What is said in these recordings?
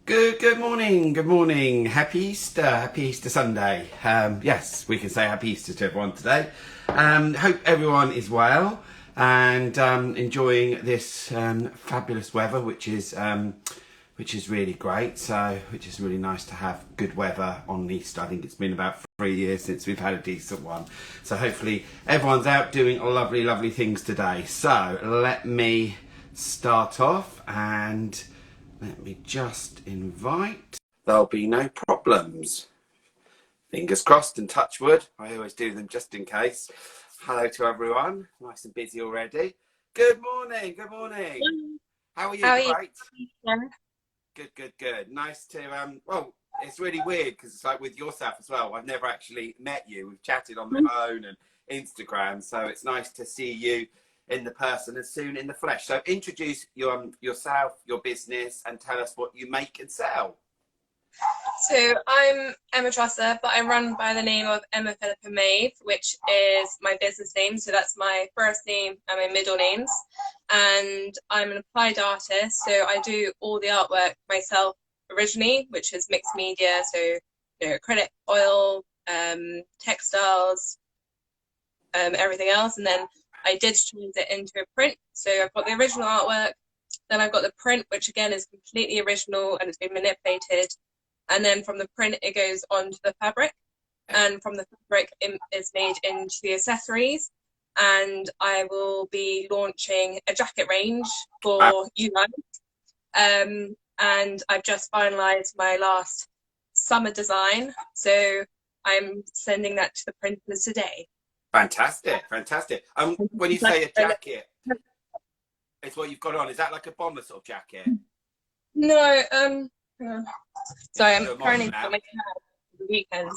Good morning, good morning. Happy Easter Sunday. Yes, we can say Happy Easter to everyone today. Hope everyone is well and enjoying this fabulous weather, which is really great. So, which is really nice to have good weather on Easter. I think it's been about 3 years since we've had a decent one. So hopefully everyone's out doing lovely, lovely things today. So let me start off and let me just invite. There'll be no problems. Fingers crossed and touch wood. I always do them just in case. Hello to everyone. Nice and busy already. Good morning. Good morning. How are you? How are you? Great. Yeah. Good. Nice to well, it's really weird because it's like with yourself as well. I've never actually met you. We've chatted on the phone and Instagram, so it's nice to see you in the person and soon in the flesh. So introduce yourself, your business, and tell us what you make and sell. So I'm Emma Trusser, but I run by the name of Emma Philippa Maeve, which is my business name. So that's my first name and my middle names. And I'm an applied artist, so I do all the artwork myself originally, which is mixed media, so acrylic, oil, textiles, everything else, and then I digitalize it into a print. So I've got the original artwork, then I've got the print, which again is completely original and it's been manipulated. And then from the print, it goes onto the fabric. And from the fabric, it is made into the accessories. And I will be launching a jacket range for you guys. And I've just finalised my last summer design. So I'm sending that to the printers today. Fantastic. When you say a jacket, it's what you've got on. Is that like a bomber sort of jacket? No, sorry, I'm currently on my cat for the weekend.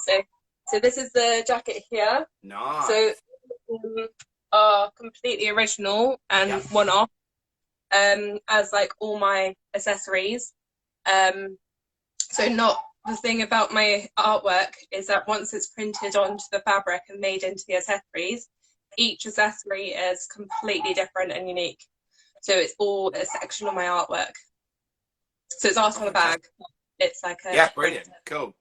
So this is the jacket here. Nice. So are completely original and one off, as like all my accessories. So not the thing about my artwork is that once it's printed onto the fabric and made into the accessories, each accessory is completely different and unique. So it's all a section of my artwork. So it's art on a bag. It's like a brilliant, cool,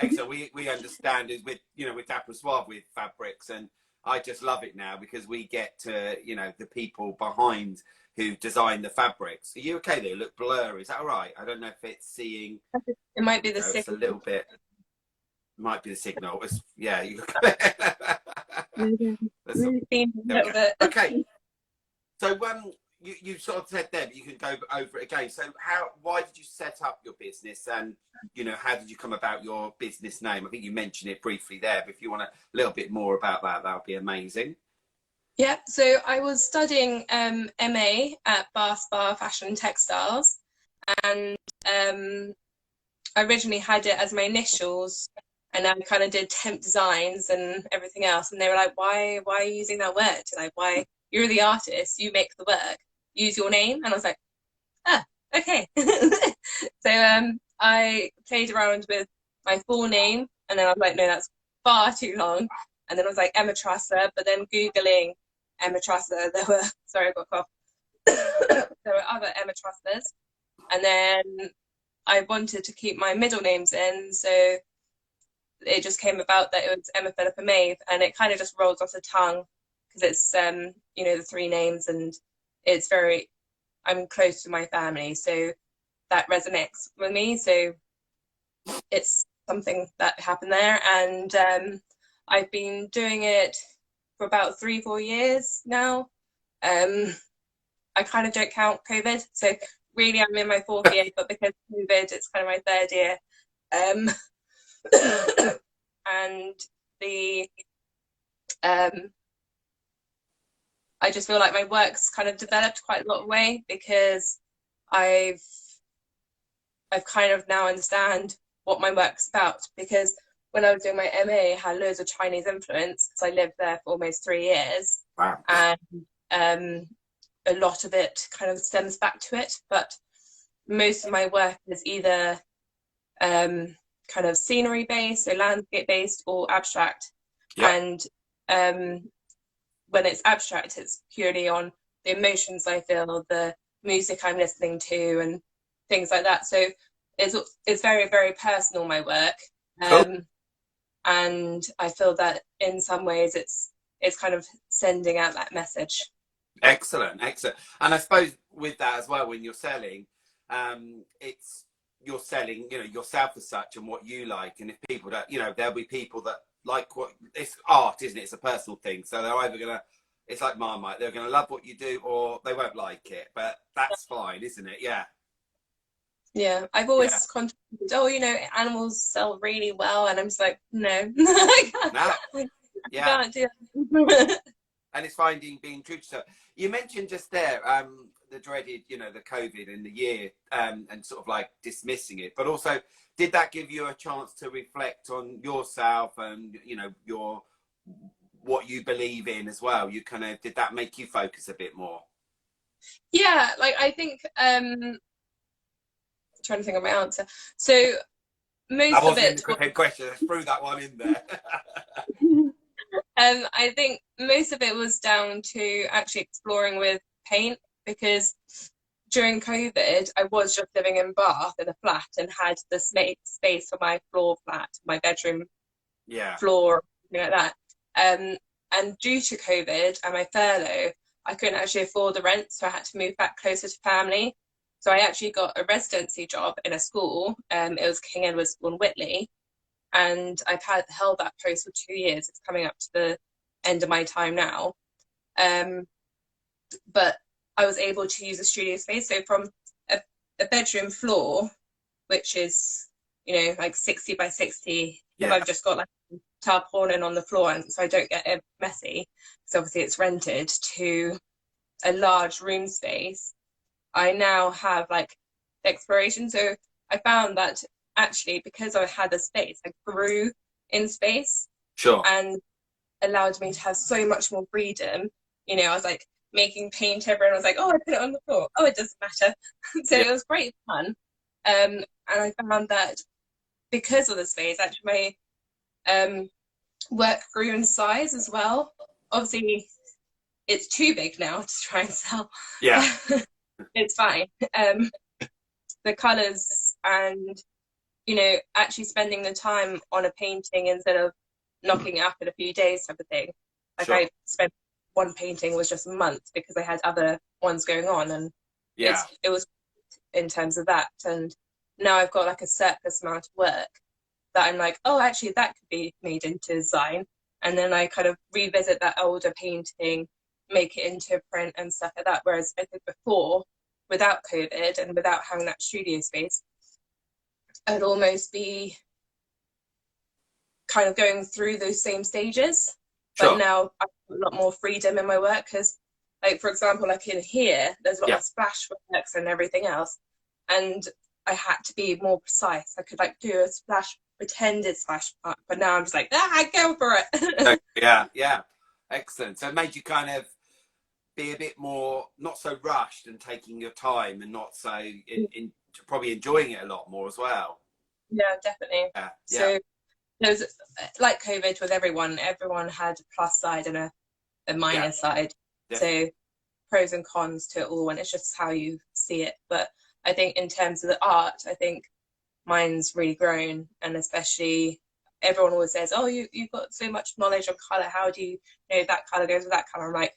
Excellent. We understand is with Dapper Suave with fabrics, and I just love it now because we get to the people behind who design the fabrics. Are you okay? They look blurry. Is that all right? I don't know if it's seeing. It might be the signal. It's a little bit. Might be the signal. You look. Okay. So you sort of said there, but you can go over it again. So why did you set up your business, and how did you come about your business name? I think you mentioned it briefly there, but if you want a little bit more about that, that would be amazing. Yeah, so I was studying MA at Bath Spa Fashion and Textiles, and I originally had it as my initials, and I kind of did temp designs and everything else, and they were like, why are you using that word? Like, why? You're the artist, you make the work, use your name. And I was like, okay. So I played around with my full name, and then I was like, no, that's far too long. And then I was like, Emma Trusser, but then Googling Emma Trusser, sorry, I got a cough. There were other Emma Trussers. And then I wanted to keep my middle names in, so it just came about that it was Emma Philippa Maeve, and it kind of just rolls off the tongue because it's the three names, and it's I'm close to my family, so that resonates with me. So it's something that happened there, and I've been doing it for about 3-4 years now. I kind of don't count COVID, so really I'm in my 4th year, but because of COVID, it's kind of my 3rd year. And I just feel like my work's kind of developed quite a lot of way because I've kind of now understand what my work's about, because when I was doing my MA, I had loads of Chinese influence because I lived there for almost 3 years. Wow. And a lot of it kind of stems back to it, but most of my work is either kind of scenery based, so landscape based, or abstract. And when it's abstract, it's purely on the emotions I feel, the music I'm listening to, and things like that. So it's very, very personal, my work. Cool. And I feel that in some ways it's kind of sending out that message. Excellent, excellent. And I suppose with that as well, when you're selling, it's you're selling, you know, yourself as such and what you like. And if people don't, you know, there'll be people that like what it's art, isn't it? It's a personal thing. So they're either gonna, it's like Marmite, they're gonna love what you do or they won't like it. But that's fine, isn't it? Yeah. Yeah, I've Yeah. always contributed, oh, you know, animals sell really well, and I'm just like, no, I Nah. Yeah. can't do that. And it's finding being true to yourself. You mentioned just there the dreaded, you know, the COVID in the year, and sort of like dismissing it. But also, did that give you a chance to reflect on yourself and, you know, your what you believe in as well? You kind of, did that make you focus a bit more? Yeah, like I think trying to think of my answer. So That most of wasn't in it the prepared question. I threw that one in there. I think most of it was down to actually exploring with paint, because during COVID, I was just living in Bath in a flat and had the space for my floor flat, my bedroom Yeah. floor, something like that. And due to COVID and my furlough, I couldn't actually afford the rent, so I had to move back closer to family. So I actually got a residency job in a school. It was King Edward School in Whitley, and I've held that post for 2 years. It's coming up to the end of my time now. But I was able to use a studio space. So from a bedroom floor, which is, you know, like 60 by 60, Yeah. if I've just got like tarpaulin on the floor, and so I don't get it messy, because obviously it's rented, to a large room space, I now have like exploration. So I found that actually, because I had the space, I grew in space. Sure. And allowed me to have so much more freedom. You know, I was like making paint, everyone was like, oh, I put it on the floor. Oh, it doesn't matter. So Yeah. it was great fun. And I found that because of the space, actually my work grew in size as well. Obviously, it's too big now to try and sell. Yeah. It's fine. The colours and, you know, actually spending the time on a painting instead of knocking it up in a few days type of thing. Like Sure. I spent one painting was just months because I had other ones going on, and Yeah. it was in terms of that. And now I've got like a surplus amount of work that I'm like, oh, actually that could be made into design. And then I kind of revisit that older painting, make it into print and stuff like that. Whereas I think before, without COVID and without having that studio space, I'd almost be kind of going through those same stages. Sure. But now I've got a lot more freedom in my work, because, like, for example, like in here, there's a lot Yeah. of splash works and everything else. And I had to be more precise. I could like do a splash, pretended splash mark, but now I'm just like, go for it. Yeah. Yeah. Excellent. So it made you kind of be a bit more, not so rushed and taking your time, and not so in probably enjoying it a lot more as well. Yeah, definitely. Yeah. So there's, like COVID with everyone had a plus side and a minus side. Definitely. So pros and cons to it all, and it's just how you see it. But I think in terms of the art, I think mine's really grown, and especially everyone always says, oh, you've got so much knowledge on colour, how do you know that colour goes with that colour? I'm like,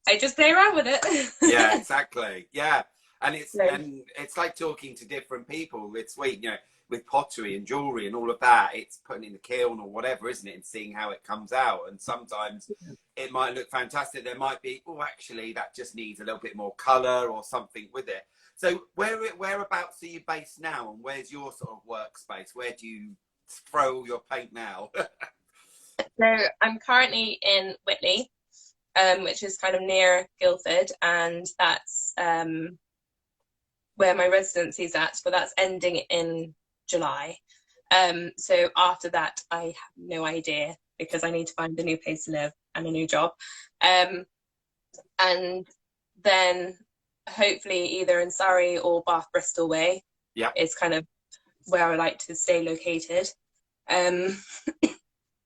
I just play around with it. Yeah, exactly. Yeah. And it's No. and it's like talking to different people. It's sweet, you know, with pottery and jewelry and all of that, it's putting in the kiln or whatever, isn't it? And seeing how it comes out. And sometimes it might look fantastic. There might be, oh, actually, that just needs a little bit more colour or something with it. So whereabouts are you based now, and where's your sort of workspace? Where do you throw all your paint now? So I'm currently in Whitley, which is kind of near Guildford, and that's where my residency is at, but that's ending in July. So after that, I have no idea, because I need to find a new place to live and a new job. And then hopefully either in Surrey or Bath Bristol way. Yeah. Is kind of where I like to stay located.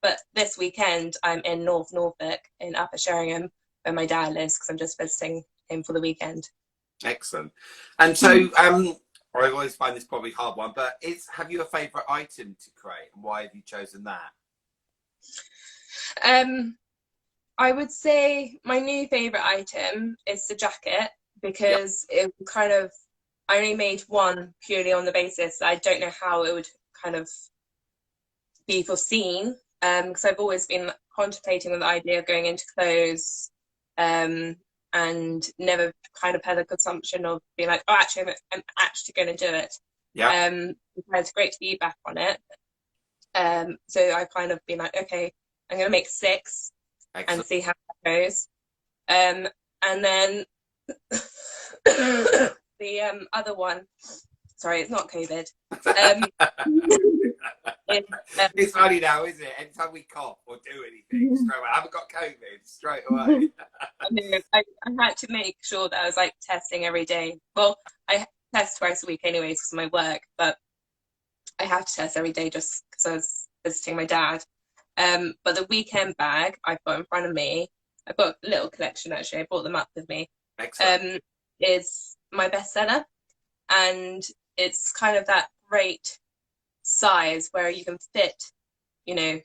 But this weekend I'm in North Norfolk in Upper Sheringham, where my dad lives, because I'm just visiting him for the weekend. Excellent. And so I always find this probably a hard one, but have you a favourite item to create, and why have you chosen that? I would say my new favourite item is the jacket, because it kind of, I only made one purely on the basis that I don't know how it would kind of be foreseen, because I've always been contemplating with the idea of going into clothes, and never kind of had a consumption of being like, oh, actually, I'm actually going to do it. Yeah. We've had great feedback on it. So I've kind of been like, okay, I'm going to make 6 Excellent. and see how that goes. And then the other one, sorry, it's not COVID. It's funny now, isn't it? Anytime we cough or do anything, straight away, I haven't got COVID, straight away. I had to make sure that I was like testing every day. Well, I test twice a week anyways because of my work, but I have to test every day just because I was visiting my dad. But the weekend bag I've got in front of me, I've got a little collection actually, I brought them up with me. Excellent. Is my bestseller, and it's kind of that great size where you can fit, you know,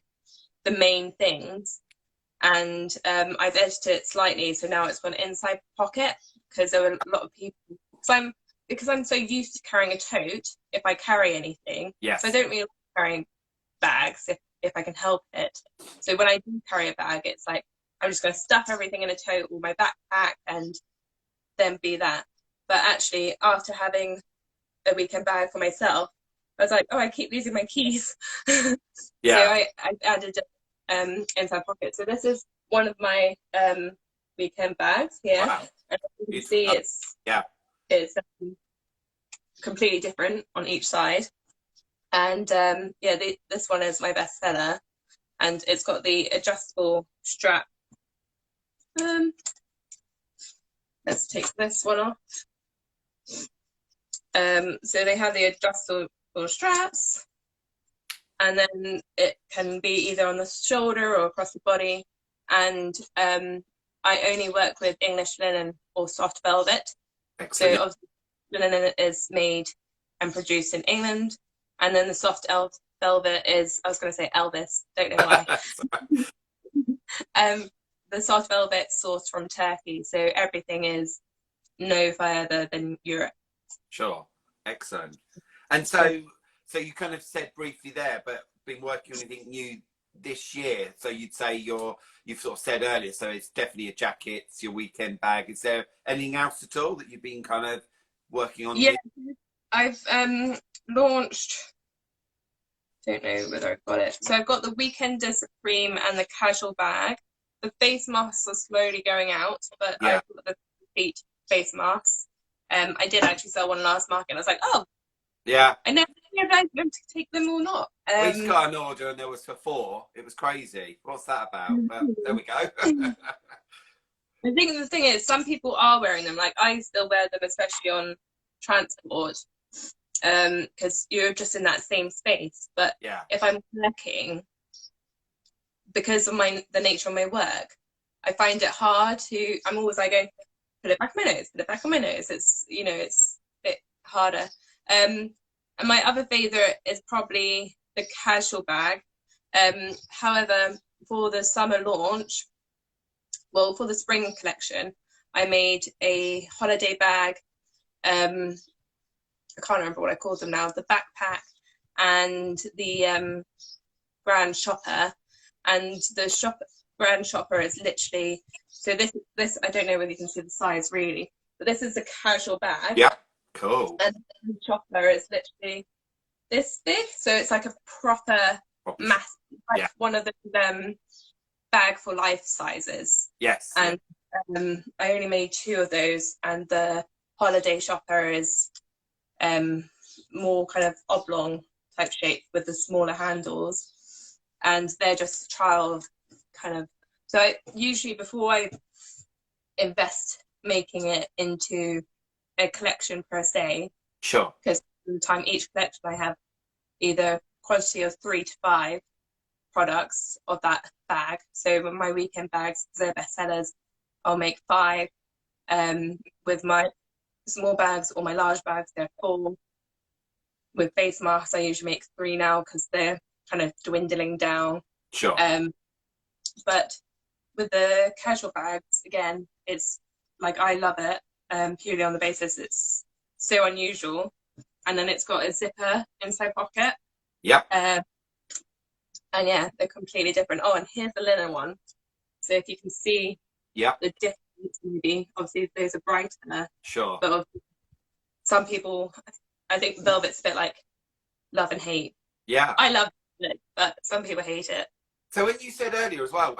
the main things. And I've edited it slightly, so now it's got an inside pocket, because there were a lot of people. Because I'm so used to carrying a tote if I carry anything. Yes. So I don't really like carrying bags if I can help it. So when I do carry a bag, it's like I'm just going to stuff everything in a tote or my backpack and then be that. But actually, after having a weekend bag for myself, I was like, oh, I keep losing my keys. Yeah. So I added inside pocket. So this is one of my weekend bags here. Wow. And you can see it's completely different on each side. And this one is my bestseller, and it's got the adjustable strap. Let's take this one off. So they have the adjustable straps, and then it can be either on the shoulder or across the body. And I only work with English linen or soft velvet. Excellent. So obviously linen is made and produced in England, and then the soft velvet is, I was going to say Elvis, don't know why. The soft velvet sourced from Turkey, so everything is no further than Europe. Sure. Excellent. And so you kind of said briefly there, but been working on anything new this year. So you'd say you've sort of said earlier, so it's definitely a jacket, it's your weekend bag. Is there anything else at all that you've been kind of working on? Yeah, I've launched, don't know whether I've got it. So I've got the Weekender Supreme and the casual bag. The face masks are slowly going out, but I've got the complete face masks. I did actually sell one last market. I was like, oh, yeah, I never knew if I was going to take them or not. We just got an order and there was for 4. It was crazy. What's that about? But there we go. I think the thing is, some people are wearing them. Like I still wear them, especially on transport, because you're just in that same space. But if I'm working, because of the nature of my work, I find it hard to. I'm always like going, put it back on my nose, put it back on my nose. It's it's a bit harder. And my other favourite is probably the casual bag. However, for the summer launch, well, for the spring collection, I made a holiday bag. I can't remember what I called them now. The backpack and the grand shopper. And the grand shopper is literally, so this I don't know whether you can see the size really, but this is a casual bag. Yeah, cool. And the shopper is literally this big, so it's like a proper mass, like one of the bag for life sizes. Yes. And I only made 2 of those, and the holiday shopper is more kind of oblong type shape with the smaller handles, and they're just trial kind of. So I usually, before I invest making it into a collection per se, sure, because by the time each collection I have either quantity of 3 to 5 products of that bag. So with my weekend bags, they're bestsellers, I'll make 5. With my small bags or my large bags, they're 4. with face masks, I usually make 3 now because they're kind of dwindling down. Sure. But with the casual bags, again, it's like I love it purely on the basis it's so unusual, and then it's got a zipper inside pocket. Yep. And yeah, they're completely different. Oh, and here's the linen one. So if you can see the difference, maybe obviously those are brighter. Sure. But some people, I think velvet's a bit like love and hate. Yeah. I love it, but some people hate it. So when you said earlier as well,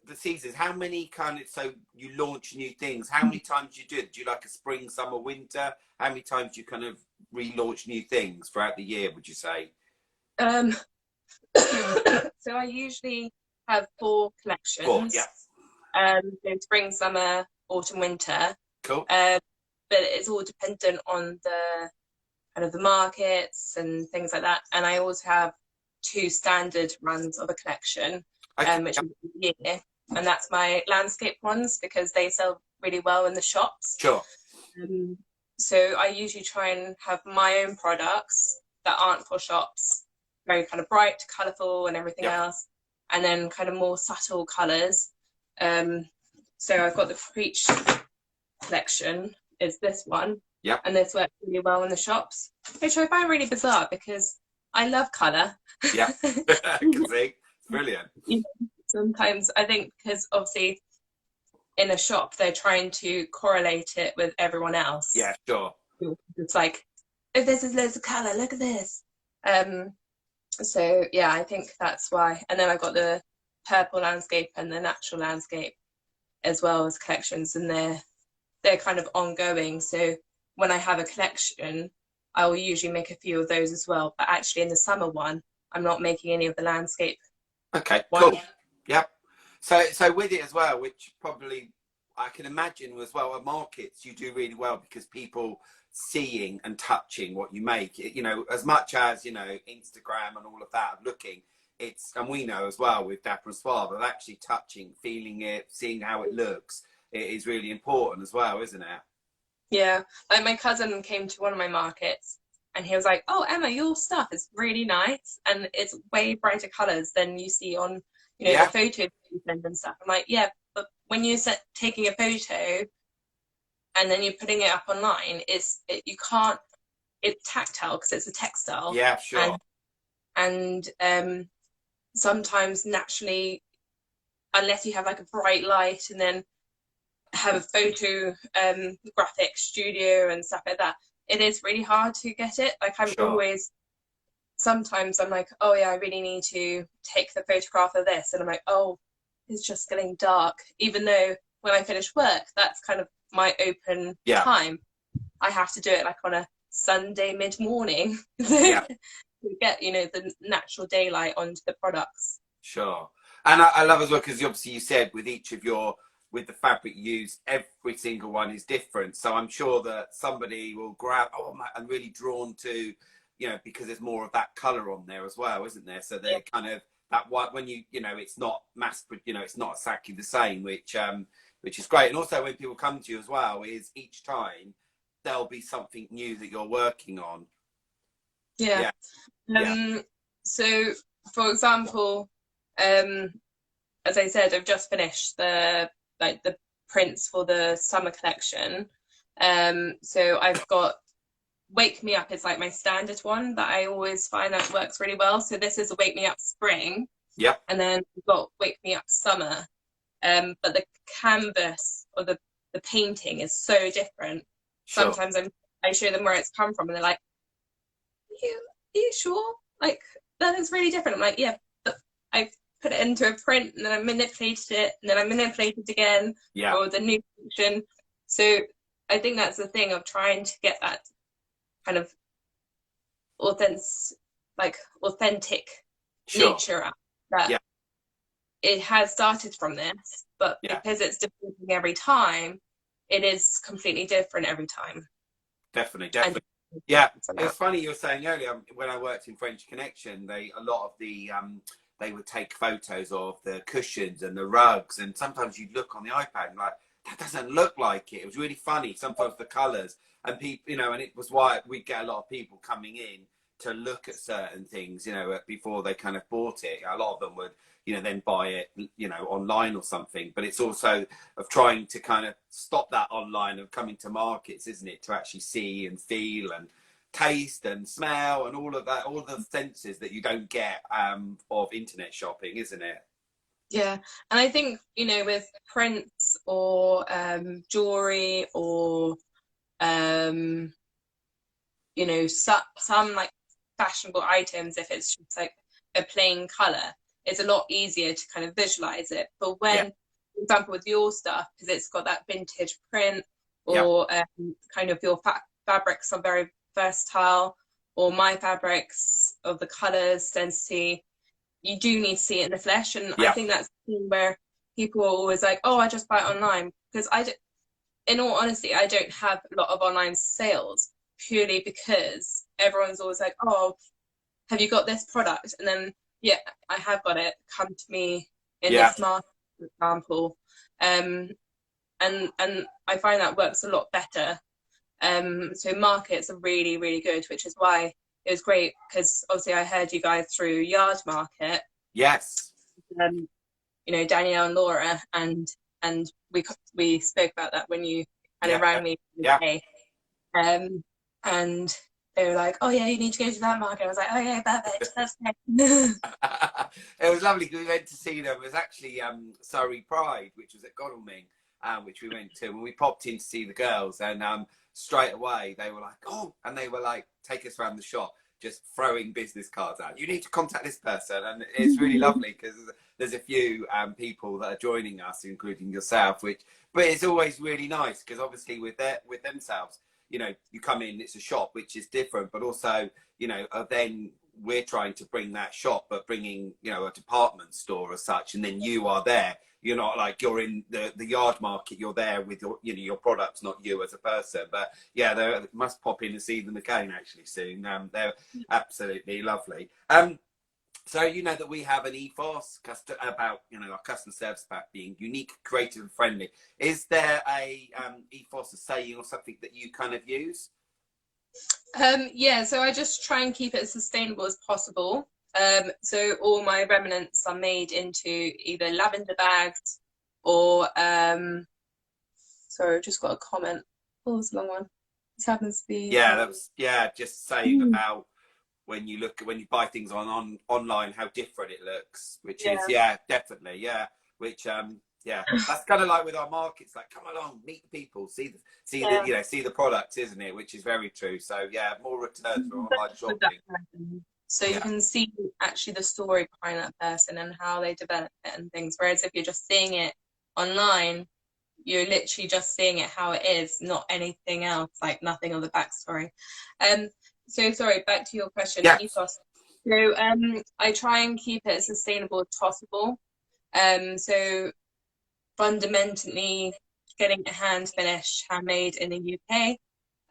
the seasons, how many so you launch new things, how many times do you do it? Do you like a spring, summer, winter? How many times do you kind of relaunch new things throughout the year, would you say? So I usually have 4 collections. 4, yeah. So spring, summer, autumn, winter. Cool. But it's all dependent on the kind of the markets and things like that. And I also have 2 standard runs of a collection, which is a year, and that's my landscape ones because they sell really well in the shops. Sure. So I usually try and have my own products that aren't for shops, very kind of bright, colourful and everything else, and then kind of more subtle colours. So I've got the Preach collection, is this one, and this works really well in the shops, which I find really bizarre because I love colour. Yeah, I can see. It's brilliant. Sometimes I think because obviously in a shop they're trying to correlate it with everyone else. Yeah, sure. It's like, oh, this is loads of colour, look at this. So yeah, I think that's why. And then I've got the purple landscape and the natural landscape as well as collections, and they're kind of ongoing. So when I have a collection, I will usually make a few of those as well. But actually in the summer one, I'm not making any of the landscape. Okay, one. cool. Yep. So with it as well, which probably I can imagine as well at markets, you do really well because people seeing and touching what you make, you know, as much as, you know, Instagram and all of that, looking, it's, and we know as well with Dapper Suave, of actually touching, feeling it, seeing how it looks, it is really important as well, isn't it? Yeah, like my cousin came to one of my markets and he was like, oh, Emma, your stuff is really nice and it's way brighter colours than you see on, you know, the photos you send and stuff. I'm like, yeah, but when you're taking a photo and then you're putting it up online, you can't, it's tactile because it's a textile. Yeah, sure. And sometimes naturally, unless you have like a bright light and then have a photo graphic studio and stuff like that, it is really hard to get it. Like I'm always, sometimes I'm like, oh yeah, I really need to take the photograph of this, and I'm like, oh, it's just getting dark, even though when I finish work that's kind of my open time. I have to do it like on a Sunday mid-morning to get, you know, the natural daylight onto the products. Sure. And I love as well because obviously you said with each of your, with the fabric used, every single one is different. So I'm sure that somebody will grab, oh, I'm really drawn to, you know, because there's more of that colour on there as well, isn't there? So they're kind of that one, when you know, it's not you know, it's not exactly the same, which is great. And also when people come to you as well, is each time there'll be something new that you're working on. Yeah. So for example, as I said, I've just finished the prints for the summer collection. So I've got Wake Me Up is like my standard one that I always find that works really well. So this is a Wake Me Up spring. Yep. And then we've got Wake Me Up summer. But the canvas or the painting is so different. Sure. Sometimes I show them where it's come from and they're like, are you sure? Like, that is really different. I'm like, yeah, but I put it into a print and then I manipulated it and then I manipulated it again for the new function. So I think that's the thing of trying to get that kind of authentic nature out. That it has started from this, but because it's developing every time, it is completely different every time. Definitely. Yeah, it's funny you were saying earlier when I worked in French Connection, a lot of the they would take photos of the cushions and the rugs, and sometimes you'd look on the iPad and like, that doesn't look like it. It was really funny. Sometimes the colours, and people, and it was why we get a lot of people coming in to look at certain things, before they kind of bought it. A lot of them would, then buy it, online or something. But it's also of trying to kind of stop that online of coming to markets, isn't it? To actually see and feel and taste and smell and all of that, all the senses that you don't get of internet shopping, isn't it? Yeah, and I think, with prints or jewelry or some like fashionable items, if it's just like a plain color, it's a lot easier to kind of visualize it. But when, for example, with your stuff, because it's got that vintage print, or kind of your fabrics are very versatile, or my fabrics of the colors, density, you do need to see it in the flesh. And I think that's the thing where people are always like, oh, I just buy it online. Because in all honesty, I don't have a lot of online sales, purely because everyone's always like, oh, have you got this product? And then, yeah, I have got it. Come to me in this market, for example. And I find that works a lot better. So markets are really, really good, which is why it was great, because obviously I heard you guys through Yard Market. Yes. Danielle and Laura, and we spoke about that when you kind of rang me today. And they were like, oh yeah, you need to go to that market. I was like, oh yeah, perfect, that's great. It was lovely. We went to see them. It was actually Surrey Pride, which was at Godalming, which we went to, and we popped in to see the girls, and straight away they were like, oh, and they were like, take us around the shop, just throwing business cards out. You need to contact this person, and it's really lovely because there's a few people that are joining us, including yourself. But it's always really nice because obviously with themselves, you come in, it's a shop which is different, but also, then we're trying to bring that shop, but bringing, a department store as such, and then you are there. You're not like you're in the Yard Market. You're there with your products, not you as a person. But yeah, they must pop in and see them again actually soon. They're absolutely lovely. So that we have an ethos about our customer service about being unique, creative, and friendly. Is there a ethos, a saying, or something that you kind of use? So I just try and keep it as sustainable as possible. So all my remnants are made into either lavender bags or sorry, I just got a comment. Oh, it's a long one. This happens to be just saying about when you buy things online, how different it looks, which is definitely which that's kind of like with our markets, like come along, meet the people, see the products, isn't it? Which is very true. So more returns for online shopping. So you can see actually the story behind that person and how they develop it and things. Whereas if you're just seeing it online, you're literally just seeing it how it is, not anything else, like nothing on the backstory. So sorry, back to your question. Ethos. So I try and keep it as sustainable as possible. So fundamentally getting it hand finished, handmade in the UK.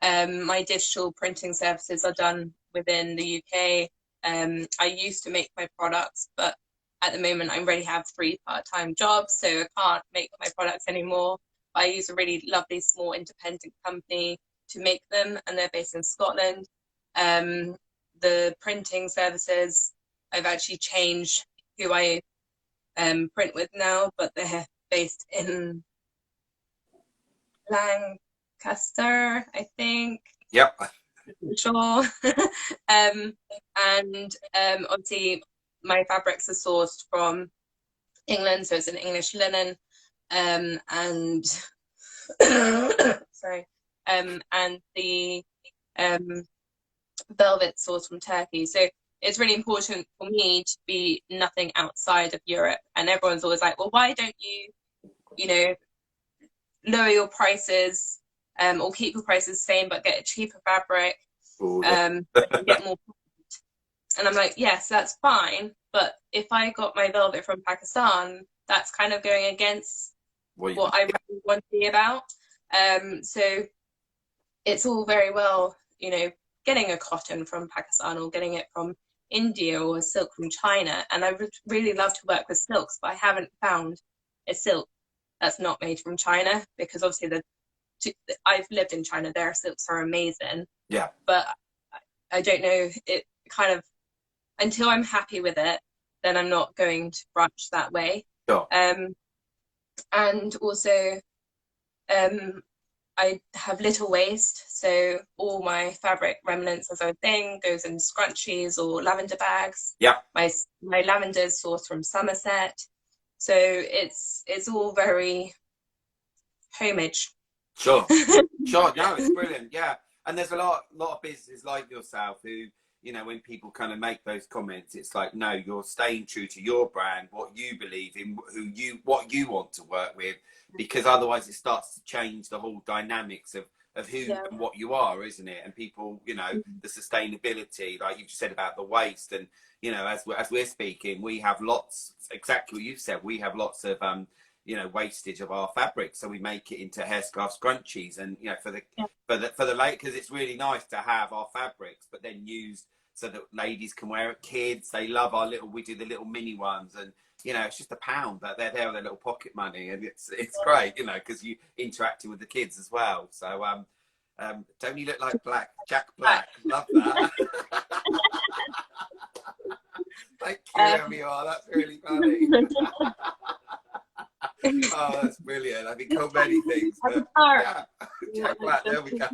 My digital printing services are done within the UK. I used to make my products, but at the moment I already have 3 part-time jobs, so I can't make my products anymore. I use a really lovely small independent company to make them, and they're based in Scotland. The printing services, I've actually changed who I print with now, but they're based in Lancaster, I think. Yep. Sure. And obviously my fabrics are sourced from England, so it's an English linen, and sorry, and the velvet sourced from Turkey. So it's really important for me to be nothing outside of Europe. And everyone's always like, well, why don't you lower your prices, or keep your prices the same but get a cheaper fabric, get more profit? And I'm like, yes, that's fine, but if I got my velvet from Pakistan, that's kind of going against what I really want to be about. So it's all very well, getting a cotton from Pakistan or getting it from India or a silk from China, and I would really love to work with silks, but I haven't found a silk that's not made from China, because obviously I've lived in China. Their silks are amazing. Yeah. But I don't know, it kind of, until I'm happy with it, then I'm not going to branch that way. Sure. And also, I have little waste, so all my fabric remnants, as I was saying, goes in scrunchies or lavender bags. Yeah. My lavender is sourced from Somerset, so it's all very homage. Sure. Sure. No, it's brilliant. Yeah. And there's a lot of businesses like yourself who, you know, when people kind of make those comments, it's like, no, you're staying true to your brand, what you believe in, what you want to work with, because otherwise it starts to change the whole dynamics of who and what you are, isn't it? And people, you know, the sustainability, like you just said about the waste, and you know, as we're speaking, we have lots, exactly what you said, we have lots of you know, wastage of our fabric, so we make it into hairscarf scrunchies, and you know, for the late, because it's really nice to have our fabrics but then used so that ladies can wear it, kids, they love our little, we do the little mini ones, and you know, it's just £1 that they're there with their little pocket money, and it's great, you know, because you interacting with the kids as well. So don't you look like Jack Black? Love that. Thank you, Emma. That's really funny. Oh, that's brilliant. I've been called many things, but yeah, Jack Black, there we go.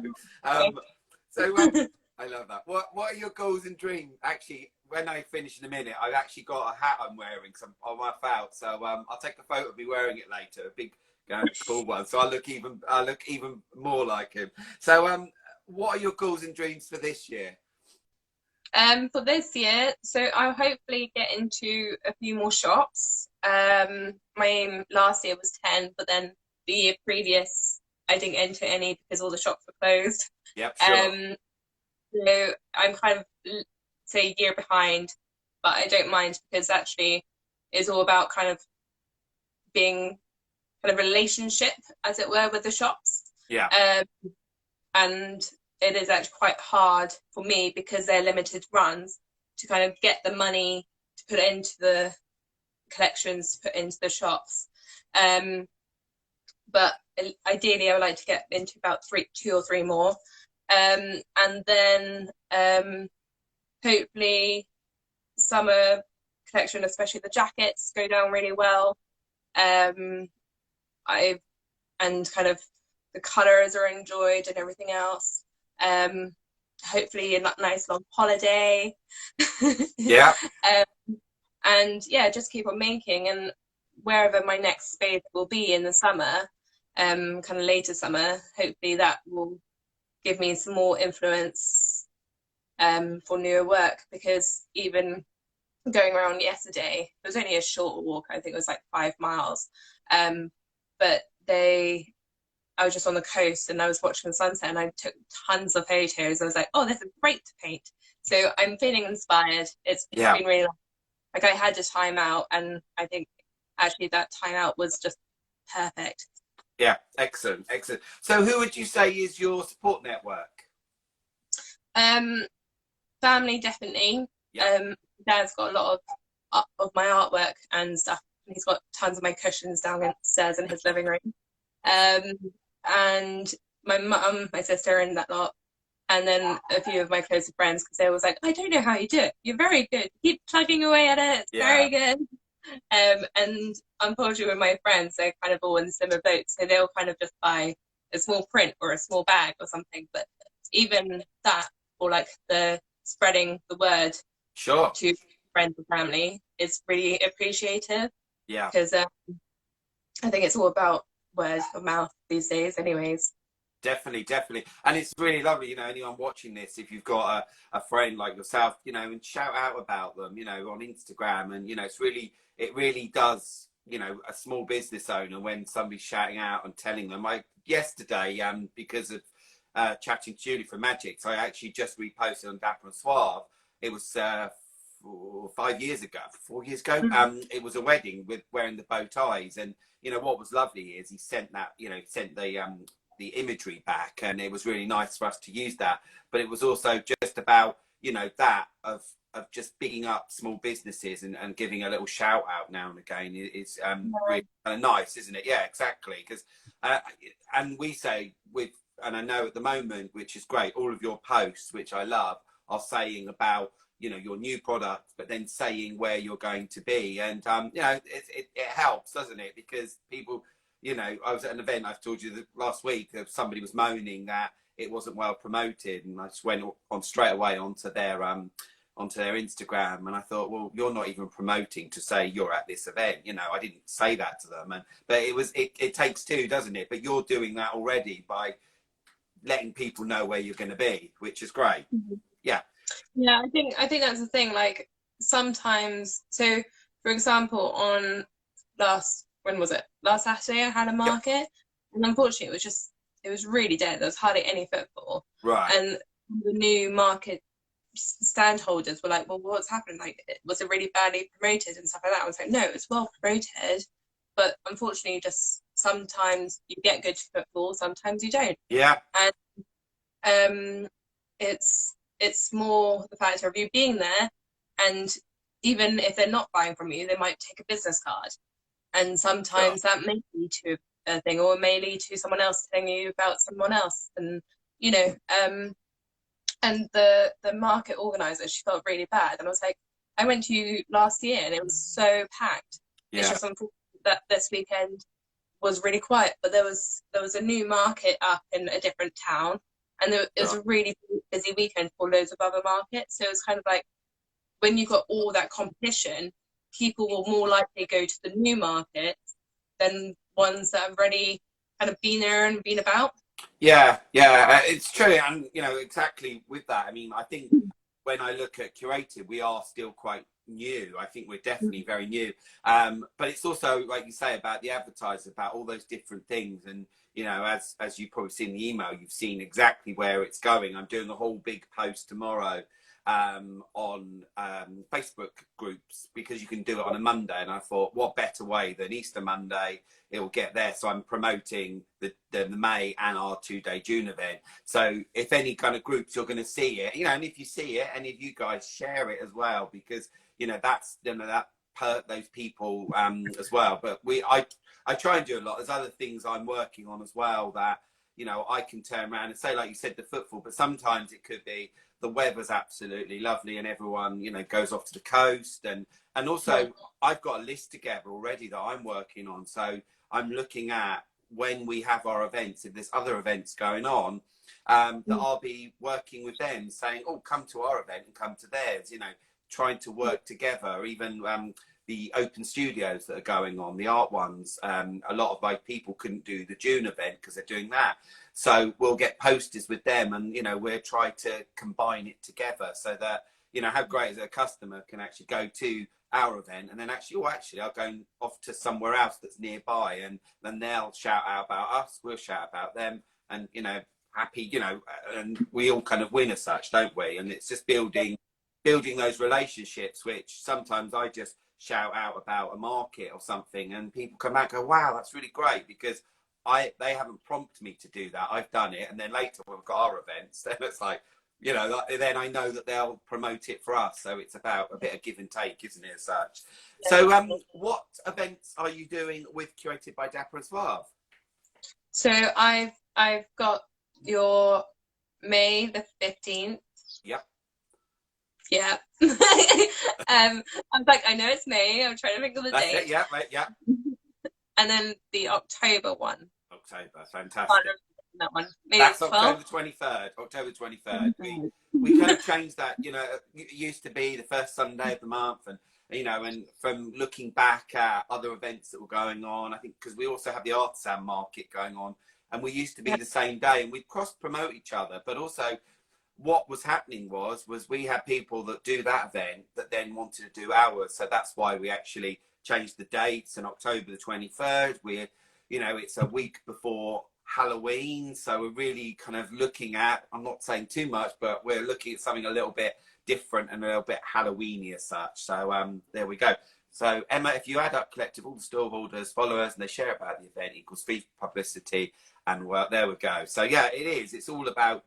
So I love that. What are your goals and dreams? Actually, when I finish in a minute, I've actually got a hat I'm wearing on my felt, so I'll take a photo of me wearing it later, a big cool one, so I look even more like him. So what are your goals and dreams for this year? For this year, so I'll hopefully get into a few more shops. My aim last year was 10, but then the year previous I didn't enter any because all the shops were closed. Yep, sure. So I'm kind of, say, a year behind, but I don't mind, because actually it's all about kind of being kind of relationship, as it were, with the shops. Yeah. And it is actually quite hard for me, because they're limited runs, to kind of get the money to put into the collections, to put into the shops. But ideally I would like to get into about 2 or 3 more. And then hopefully summer collection, especially the jackets, go down really well. And kind of the colours are enjoyed and everything else. Hopefully a nice long holiday. Yeah. And yeah, just keep on making, and wherever my next space will be in the summer, kind of later summer, hopefully that will give me some more influence for newer work, because even going around yesterday, it was only a short walk, I think it was like 5 miles, but I was just on the coast and I was watching the sunset, and I took tons of photos. I was like, oh, this is great to paint. So I'm feeling inspired. It's been really like I had a time out, and I think actually that time out was just perfect. Yeah, excellent. So who would you say is your support network? Family, definitely. Yeah. Dad's got a lot of my artwork and stuff. He's got tons of my cushions downstairs in his living room. And my mum, my sister, and that lot. And then a few of my closer friends, because they was like, I don't know how you do it. You're very good. Keep plugging away at it. It's very good. And unfortunately with my friends, they're kind of all in similar boats, so they'll kind of just buy a small print or a small bag or something. But even that, or like the spreading the word to friends and family, is really appreciative. Yeah. Because I think it's all about word of mouth these days anyways. Definitely. And it's really lovely, you know, anyone watching this, if you've got a friend like yourself, you know, and shout out about them, you know, on Instagram. And, you know, it really does, you know, a small business owner, when somebody's shouting out and telling them. Yesterday, because of chatting to Julie from Magics, I actually just reposted on Dapper Suave. It was 4 years ago. Mm-hmm. It was a wedding with wearing the bow ties. And, you know, what was lovely is he sent the imagery back, and it was really nice for us to use that. But it was also just about, you know, that of of just bigging up small businesses and giving a little shout out now and again is really kind of nice, isn't it? Yeah, exactly. Because and we say with, and I know at the moment, which is great, all of your posts, which I love, are saying about, you know, your new product, but then saying where you're going to be. And you know, it helps, doesn't it? Because people, you know, I was at an event, I've told you that last week, somebody was moaning that it wasn't well promoted, and I just went on straight away onto their Instagram, and I thought, well, you're not even promoting to say you're at this event. You know, I didn't say that to them, but it takes two, doesn't it? But you're doing that already by letting people know where you're going to be, which is great. Mm-hmm. Yeah. Yeah, I think that's the thing. Like sometimes, so for example, on when was it? Last Saturday, I had a market, yep. And unfortunately, it was really dead. There was hardly any footfall. Right. And the new market stand holders were like, well, what's happened? Like, was it really badly promoted and stuff like that? I was like, no, it's well promoted, but unfortunately, just sometimes you get good footfall, sometimes you don't. Yeah. And it's more the factor of you being there, and even if they're not buying from you, they might take a business card, and sometimes that may lead to a thing, or it may lead to someone else telling you about someone else, and you know, and the market organizer, she felt really bad, and I was like, I went to you last year and it was so packed. Yeah. It's just unfortunate that this weekend was really quiet, but there was a new market up in a different town, and it was a really busy weekend for loads of other markets. So it was kind of like, when you got all that competition, people will more likely go to the new market than ones that have already kind of been there and been about. Yeah, it's true. And, you know, exactly with that, I mean, I think when I look at Curated, we are still quite new. I think we're definitely very new. But it's also, like you say, about the advertisers, about all those different things. And, you know, as you've probably seen the email, you've seen exactly where it's going. I'm doing a whole big post tomorrow on Facebook groups, because you can do it on a Monday, and I thought, what better way than Easter Monday, it will get there. So I'm promoting the May and our 2-day June event. So if any kind of groups, you're going to see it, you know, and if you see it, any of you guys share it as well, because, you know, that's, you know, that hurt those people as well. But I try and do a lot. There's other things I'm working on as well that, you know, I can turn around and say, like you said, the footfall, but sometimes it could be the weather's absolutely lovely and everyone, you know, goes off to the coast. And also I've got a list together already that I'm working on. So I'm looking at when we have our events, if there's other events going on, that I'll be working with them saying, oh, come to our event and come to theirs, you know, trying to work together. Even the open studios that are going on, the art ones, a lot of my people couldn't do the June event because they're doing that. So we'll get posters with them, and, you know, we'll try to combine it together so that, you know, how great is it, a customer can actually go to our event and then actually, I'll go off to somewhere else that's nearby, and then they'll shout out about us, we'll shout about them, and, you know, happy, you know, and we all kind of win as such, don't we? And it's just building those relationships, which sometimes I just shout out about a market or something, and people come back and go, wow, that's really great, because they haven't prompted me to do that. I've done it, and then later when we've got our events, then it's like, you know, then I know that they'll promote it for us. So it's about a bit of give and take, isn't it, as such? So what events are you doing with Curated by Dapper Suave? So I've got your May the 15th. Yep. Yeah. I'm like, I know it's May. I'm trying to think of the date. It, yeah, right, yeah. And then the October one. October, fantastic. That one. Maybe that's 12? October 23rd. October 23rd. We kind of changed that. You know, it used to be the first Sunday of the month, and, you know, and from looking back at other events that were going on, I think because we also have the artisan market going on, and we used to be the same day, and we'd cross promote each other, but also what was happening was we had people that do that event that then wanted to do ours. So that's why we actually changed the dates. And October the 23rd, we're, you know, it's a week before Halloween. So we're really kind of looking at, I'm not saying too much, but we're looking at something a little bit different and a little bit Halloweeny as such. So there we go. So Emma, if you add up collective, all the store holders, followers, and they share about the event equals free publicity. And well, there we go. So yeah, it is. It's all about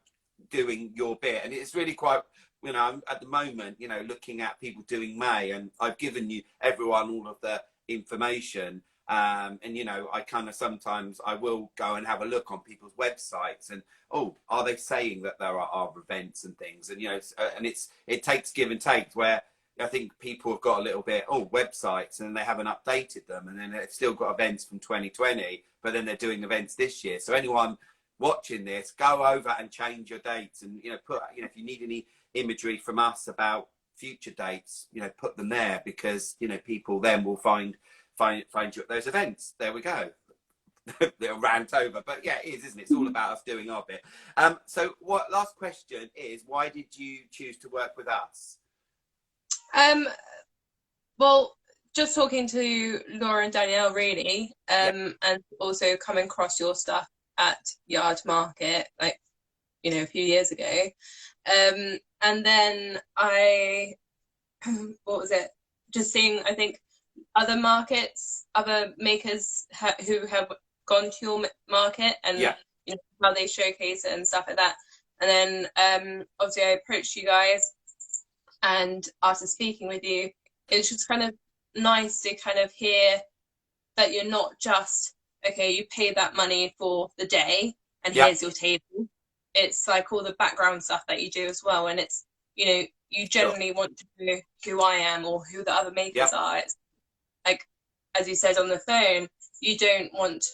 doing your bit, and it's really quite you know, I'm at the moment, you know, looking at people doing May, and I've given you everyone all of the information. And you know, I kind of sometimes I will go and have a look on people's websites, and oh, are they saying that there are events and things? And you know, and it takes give and take, where I think people have got a little bit websites and they haven't updated them, and then they've still got events from 2020, but then they're doing events this year. So anyone watching this, go over and change your dates, and you know, put, you know, if you need any imagery from us about future dates, you know, put them there, because you know, people then will find you at those events. There we go. Little rant over, but yeah, it is, isn't it? It's all about us doing our bit. So what, last question is, why did you choose to work with us? Well, just talking to Laura and Danielle, really, and also coming across your stuff at Yard Market, like, you know, a few years ago. And then what was it? Just seeing, I think, other markets, other makers who have gone to your market, and you know, how they showcase it and stuff like that. And then obviously I approached you guys, and after speaking with you, it's just kind of nice to kind of hear that you're not just, okay, you pay that money for the day and here's your table. It's like all the background stuff that you do as well, and it's, you know, you generally want to know who I am or who the other makers are. It's like, as you said on the phone, you don't want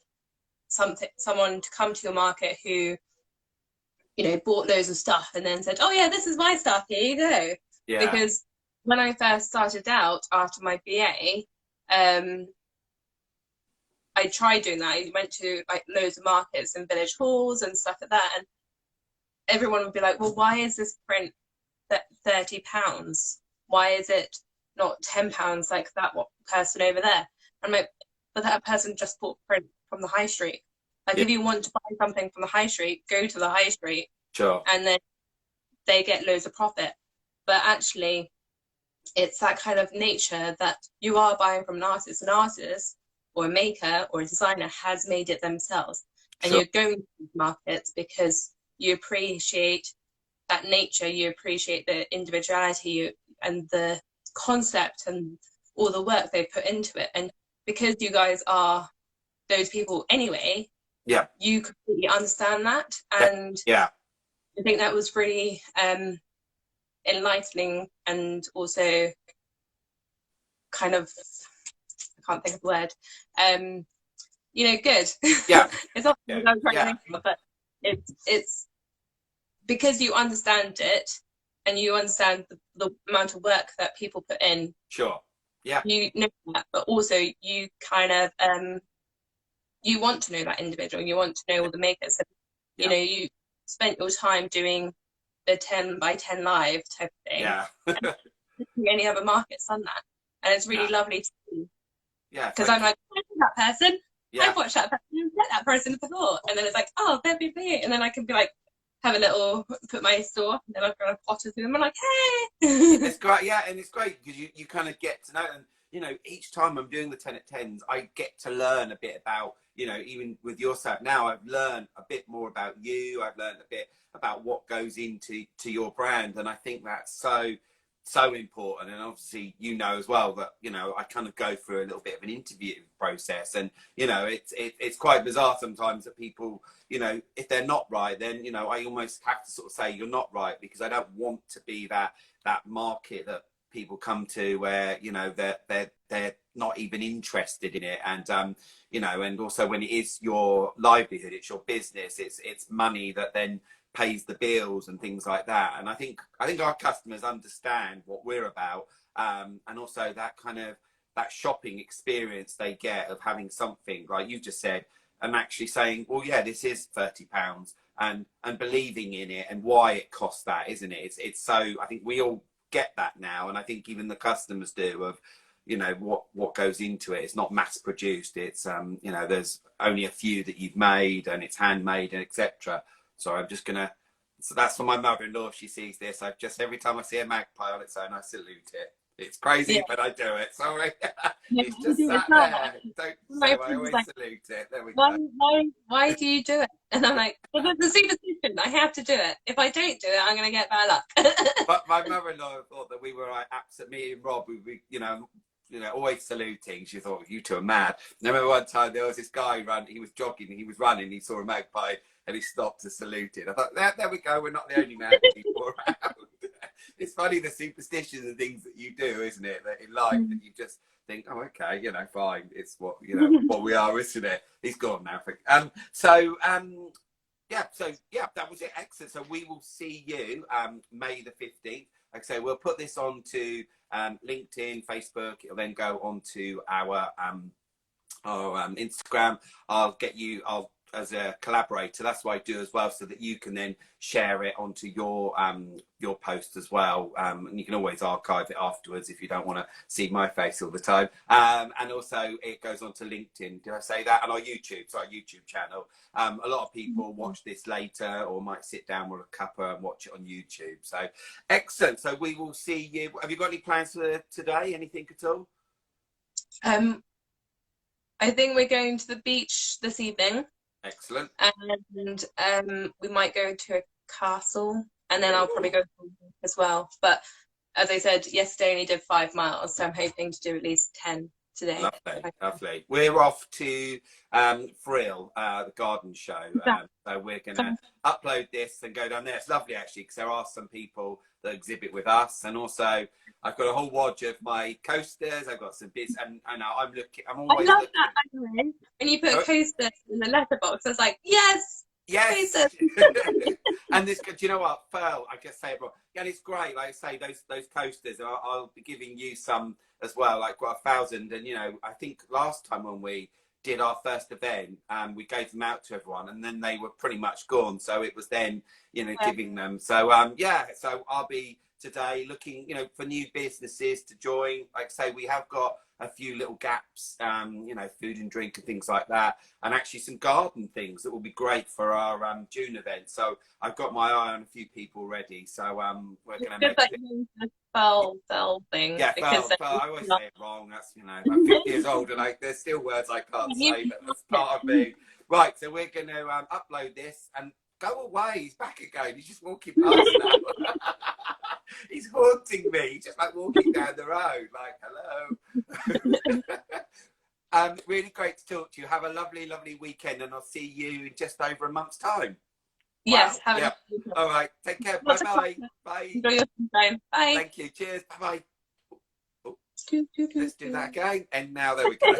someone to come to your market who, you know, bought loads of stuff and then said, oh yeah, this is my stuff, here you go. Because when I first started out after my BA, I tried doing that. I went to like loads of markets and village halls and stuff like that, and everyone would be like, well, why is this print £30? Why is it not £10 like that person over there? I'm like, but that person just bought print from the high street. Like, if you want to buy something from the high street, go to the high street, and then they get loads of profit. But actually, it's that kind of nature that you are buying from an artist. An artist or a maker or a designer has made it themselves, and you're going to these markets because you appreciate that nature, you appreciate the individuality and the concept and all the work they put into it. And because you guys are those people anyway, you completely understand that. And I think that was really enlightening, and also kind of, I can't think of the word, you know, good. It's not what I'm trying to think of, but it's because you understand it, and you understand the amount of work that people put in. You know that, but also you kind of you want to know that individual. You want to know all the makers. So, you know, you spent your time doing the 10 by 10 live type of thing. Any other market's done that, and it's really lovely to see. Because I'm like, I know that person. I've watched that person, I've met that person before, and then it's like, oh, that'd be me, and then I can be like, have a little, put my store, and then I've got a potter through them. I'm like, hey. It's great, and it's great because you kind of get to know, and you know, each time I'm doing the 10 at 10s, I get to learn a bit about, you know, even with yourself now, I've learned a bit more about you. I've learned a bit about what goes into your brand, and I think that's so important. And obviously, you know as well that, you know, I kind of go through a little bit of an interview process, and you know, it's quite bizarre sometimes that people, you know, if they're not right, then, you know, I almost have to sort of say you're not right, because I don't want to be that market that people come to where, you know, they're not even interested in it. And you know, and also when it is your livelihood, it's your business, it's money that then pays the bills and things like that. And I think our customers understand what we're about, and also that kind of that shopping experience they get of having something like you just said, and actually saying, well, yeah, this is £30, and believing in it and why it costs that, isn't it? It's so, I think we all get that now, and I think even the customers do, of, you know, what goes into it. It's not mass produced. It's you know, there's only a few that you've made, and it's handmade, and etc. So I'm just gonna, so that's for my mother-in-law. If she sees this, every time I see a magpie on its own, I salute it. It's crazy, Yeah. but I do it. Sorry. Yeah, He's I just do it sat as well. there. Don't My say I friend was always like, salute it. There we why, go. why do you do it? And I'm like, well, there's a superstition. I have to do it. If I don't do it, I'm going to get bad luck. But my mother-in-law thought that we were like, absolutely, me and Rob, we always saluting. She thought, you two are mad. And I remember one time there was this guy he was jogging, he was running, he saw a magpie and he stopped to salute it. I thought, there we go, we're not the only mad people around. It's funny the superstitions and things that you do, isn't it? That in life that you just think, oh, okay, fine. It's what what we are, isn't it? He's gone now. Yeah, that was it. Excellent. So we will see you May the 15th. Like I say, we'll put this on to LinkedIn, Facebook. It'll then go on to our Instagram. I'll get you as a collaborator. That's what I do as well, so that you can then share it onto your post as well. And you can always archive it afterwards if you don't want to see my face all the time. And also it goes on to LinkedIn. Did I say that? And our YouTube channel. A lot of people watch this later or might sit down with a cuppa and watch it on YouTube. So excellent. So we will see you. Have you got any plans for today? Anything at all? I think we're going to the beach this evening. Excellent. And we might go to a castle, and then I'll probably go as well. But as I said, yesterday I only did 5 miles, so I'm hoping to do at least 10 today. Lovely. We're off to Frill, the garden show. So we're going to upload this and go down there. It's lovely, actually, because there are some people that exhibit with us. And also, I've got a whole wodge of my coasters. I've got some bits. And I'm always I love that, anyway. When you put coasters in the letterbox, I was like, yes! Yes. And this, do you know what, Pearl? I just say it wrong. Yeah, and it's great. Like I say, those coasters. I'll be giving you some as well, like 1,000. And I think last time when we did our first event, we gave them out to everyone, and then they were pretty much gone. So it was then, giving them. So so I'll be today looking, for new businesses to join. Like I say, we have got a few little gaps, food and drink and things like that, and actually some garden things that will be great for our June event. So I've got my eye on a few people already. So we're going to make it. Fell thing. Yeah, fell. I always say it wrong. That's I'm 50 years old, and there's still words I can't say, but that's part of me. Right, so we're going to upload this and go away. He's back again. He's just walking past now. He's haunting me. He's just like walking down the road, like, hello. Really great to talk to you. Have a lovely, lovely weekend, and I'll see you in just over a month's time. Yes, wow. Have a all right. Take care. Bye-bye. Bye. Enjoy your time. Bye. Thank you. Cheers. Bye-bye. Oh, let's do that again. And now there we go.